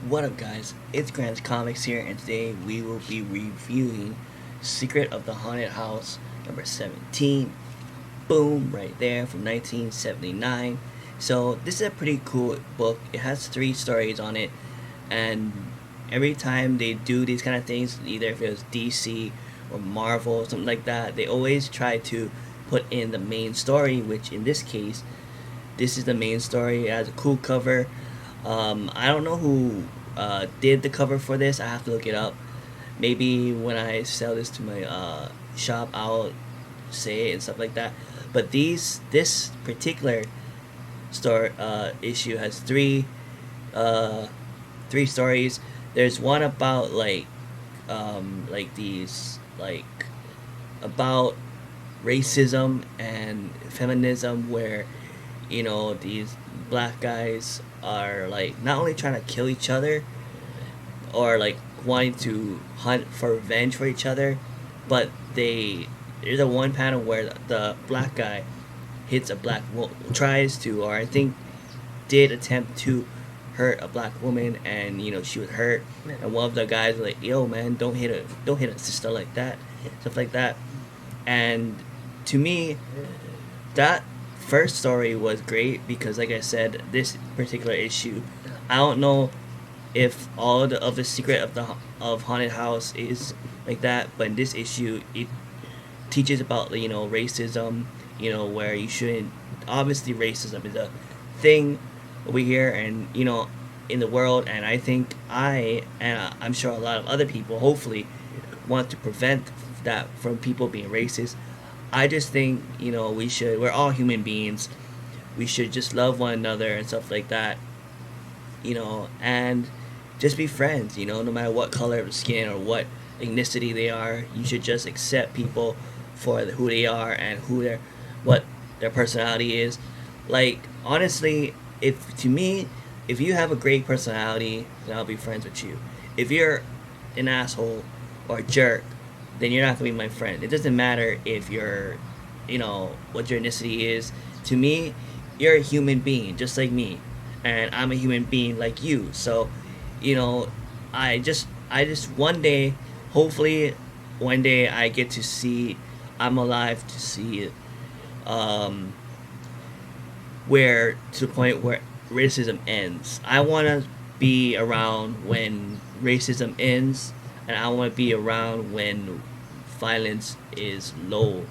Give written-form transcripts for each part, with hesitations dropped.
What up, guys? It's Grant's Comics here, and today we will be reviewing Secret of the Haunted House number 17. Boom, right there from 1979. So, this is a pretty cool book. It has three stories on it, and every time they do these kind of things, either if it was DC or Marvel or something like that, they always try to put in the main story, which in this case, this is the main story. It has a cool cover. I don't know who did the cover for this. I have to look it up. Maybe when I sell this to my shop, I'll say it and stuff like that. But this particular store issue has uh, three stories. There's one about these about racism and feminism, where these black guys are like not only trying to kill each other or like wanting to hunt for revenge for each other, but there's a one panel where the black guy hits a tries to, or I think did attempt to hurt a black woman, and she was hurt, and one of the guys was like, yo man, don't hit a sister like that, stuff like that. And to me, that first story was great because, like I said, this particular issue, I don't know if all of the secret of haunted house is like that, but in this issue, it teaches about racism. Where you shouldn't. Obviously, racism is a thing over here, and in the world, and I think I'm sure a lot of other people hopefully want to prevent that from people being racist. I just think we're all human beings. We should just love one another and stuff like that. And just be friends. No matter what color of skin or what ethnicity they are, you should just accept people for who they are and what their personality is. Like, honestly, if you have a great personality, then I'll be friends with you. If you're an asshole or a jerk, then you're not gonna be my friend. It doesn't matter if you're, what your ethnicity is. To me, you're a human being just like me, and I'm a human being like you. So, you know, I just one day, hopefully, one day I get to see, I'm alive to see it, um, where to the point where racism ends. I want to be around when racism ends, and I want to be around when violence is low.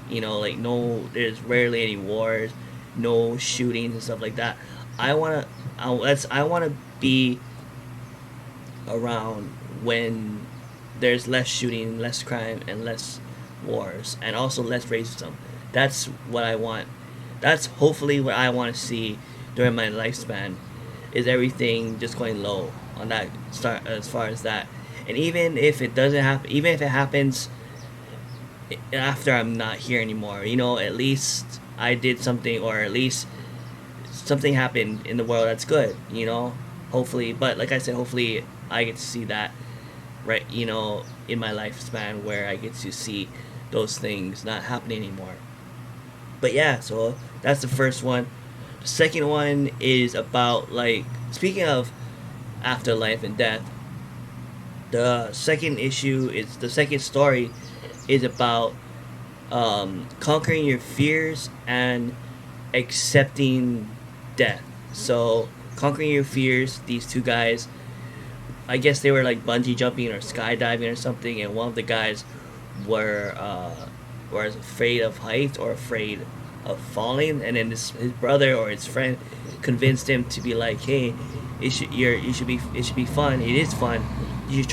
Like, no, there's rarely any wars, no shootings and stuff like that. I want to be around when there's less shooting, less crime, and less wars, and also less racism. That's what I want. That's hopefully what I want to see during my lifespan. Is everything just going low on that start as far as that, and even if it doesn't happen, even if it happens after I'm not here anymore, at least I did something, or at least something happened in the world that's good. Hopefully, but like I said, hopefully I get to see that, right, in my lifespan, where I get to see those things not happening anymore. But yeah, so that's the first one. The second one is about, like, speaking of afterlife and death. The second story is about conquering your fears and accepting death. So, conquering your fears, these two guys, I guess they were like bungee jumping or skydiving or something, and one of the guys were was afraid of heights or afraid of falling, and then his brother or his friend convinced him to be like, hey, it should be fun. It is fun. You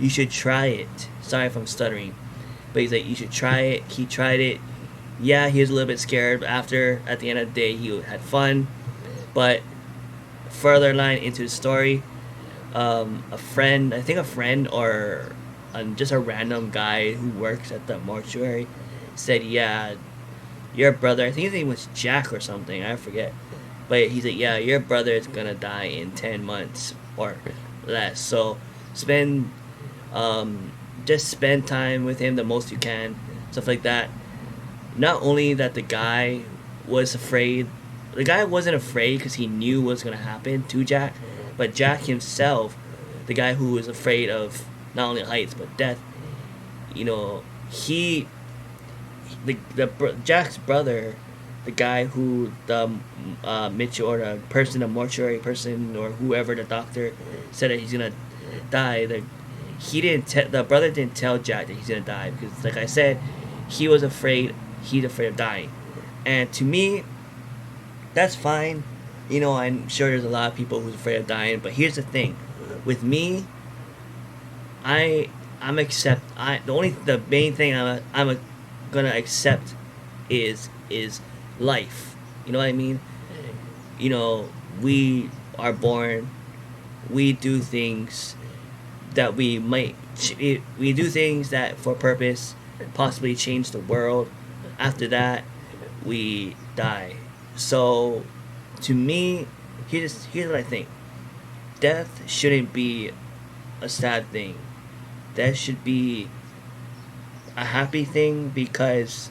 should try it. Sorry if I'm stuttering, but he's like, you should try it. He tried it. Yeah, he was a little bit scared, but at the end of the day, he had fun. But further line into the story, a friend or just a random guy who works at the mortuary, said, yeah, your brother, I think his name was Jack or something, I forget. But he's like, yeah, your brother is gonna die in 10 months or less. So spend, just spend time with him the most you can, stuff like that. Not only that the guy was afraid the guy wasn't afraid because he knew what was gonna happen to Jack, but Jack himself, the guy who was afraid of not only heights but death, you know, he Jack's brother, the guy who the Mitchell or the person, the mortuary person or whoever the doctor said that he's gonna die. The brother didn't tell Jack that he's gonna die because, like I said, he was afraid. He's afraid of dying, and to me, that's fine. You know, I'm sure there's a lot of people who's afraid of dying, but here's the thing, with me, I I'm accept I the main thing gonna accept is life. You know what I mean? You know, we are born, we do things that we do things that for purpose possibly change the world. After that, we die. So, to me, here's what I think. Death shouldn't be a sad thing. Death should be a happy thing because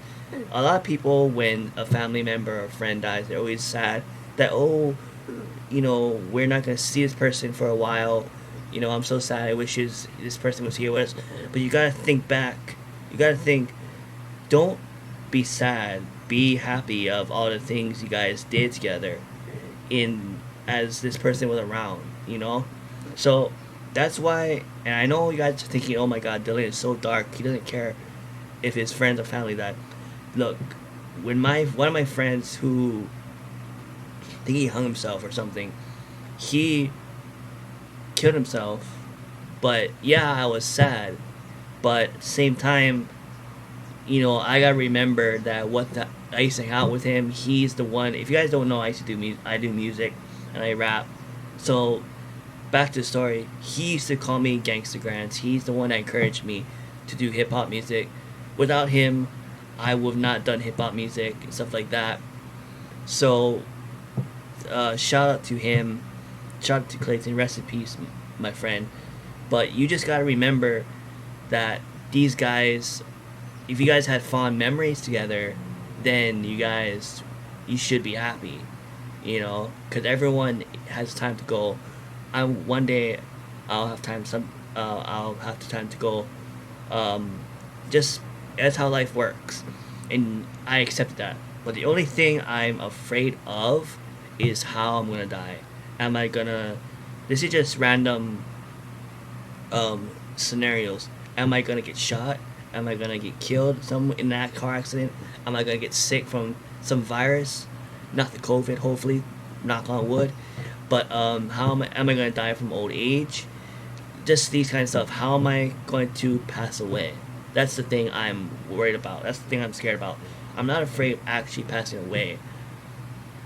a lot of people, when a family member or friend dies, they're always sad that, oh, you know, we're not gonna see this person for a while. You know, I'm so sad. I wish this person was here with us. But you gotta think back. You gotta think. Don't be sad. Be happy of all the things you guys did together, in as this person was around. You know, so that's why. And I know you guys are thinking, oh my God, Dylan is so dark. He doesn't care if his friends or family died. Look, when one of my friends who I think he hung himself or something, he killed himself. But yeah, I was sad. But at the same time, you know, I gotta remember that I used to hang out with him. He's the one. If you guys don't know, I used to do I do music and I rap. So back to the story. He used to call me Gangsta Grants. He's the one that encouraged me to do hip hop music. Without him, I would have not done hip hop music and stuff like that. So shout out to him. Shout out to Clayton. Rest in peace, my friend. But you just gotta remember that these guys, if you guys had fond memories together, then you should be happy, you know, because everyone has time to go. One day, I'll have time. I'll have the time to go. Just that's how life works, and I accepted that. But the only thing I'm afraid of is how I'm gonna die. Am I gonna? This is just random scenarios. Am I gonna get shot? Am I gonna get killed in that car accident? Am I gonna get sick from some virus? Not the COVID, hopefully, knock on wood. But am I gonna die from old age? Just these kind of stuff. How am I going to pass away? That's the thing I'm worried about. That's the thing I'm scared about. I'm not afraid of actually passing away.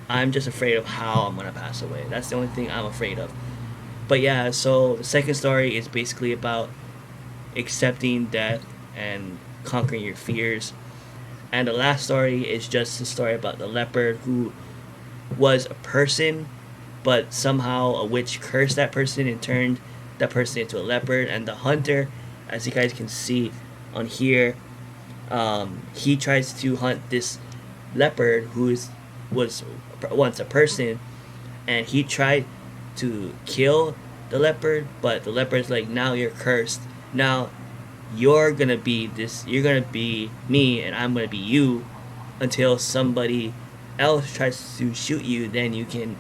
I'm just afraid of how I'm gonna pass away. That's the only thing I'm afraid of. But yeah, so the second story is basically about accepting death and conquering your fears. And the last story is just a story about the leopard who was a person, but somehow a witch cursed that person and turned that person into a leopard. And the hunter, as you guys can see on here, he tries to hunt this leopard who was once a person, and he tried to kill the leopard, but the leopard's like, now you're cursed. Now you're gonna be me, and I'm gonna be you until somebody else tries to shoot you. Then you can,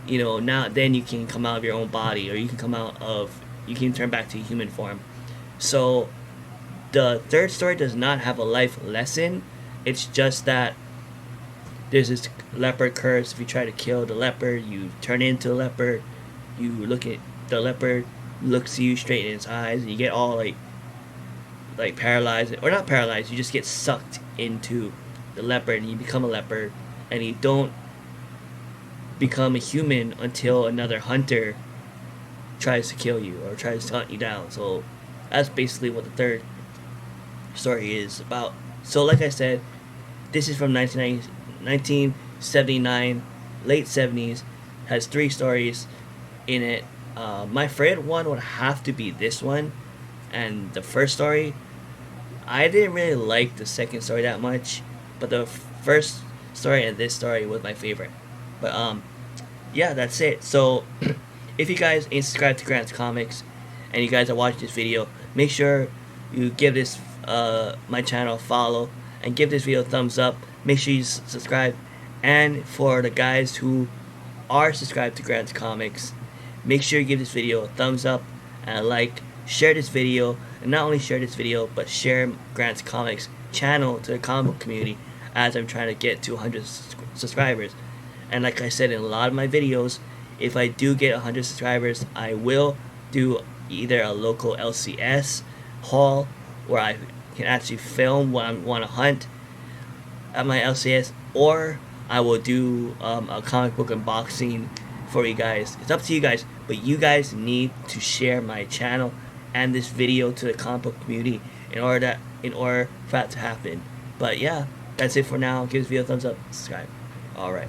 then you can come out of your own body, or you can turn back to human form. So the third story does not have a life lesson. It's just that there's this leopard curse. If you try to kill the leopard, you turn into a leopard. You look at the leopard, looks you straight in its eyes, and you get all like paralyzed, or not paralyzed. You just get sucked into the leopard, and you become a leopard, and you don't become a human until another hunter tries to kill you or tries to hunt you down. So that's basically what the third story is about. So like I said, this is from 1979, late 70s, has 3 stories in it. My favorite one would have to be this one, and the first story, I didn't really like the second story that much, but the first story and this story was my favorite. But yeah, that's it. So if you guys ain't subscribed to Grant's Comics and you guys are watching this video, make sure you give this my channel a follow and give this video a thumbs up. Make sure you subscribe. And for the guys who are subscribed to Grant's Comics, make sure you give this video a thumbs up and a like. Share this video, and not only share this video, but share Grant's Comics channel to the comic book community, as I'm trying to get to 100 subscribers. And like I said in a lot of my videos, if I do get 100 subscribers, I will do either a local LCS haul where I can actually film what I want to hunt at my LCS, or I will do a comic book unboxing for you guys. It's up to you guys, but you guys need to share my channel and this video to the comic book community in order for that to happen. But yeah, that's it for now. Give this video a thumbs up, subscribe. Alright.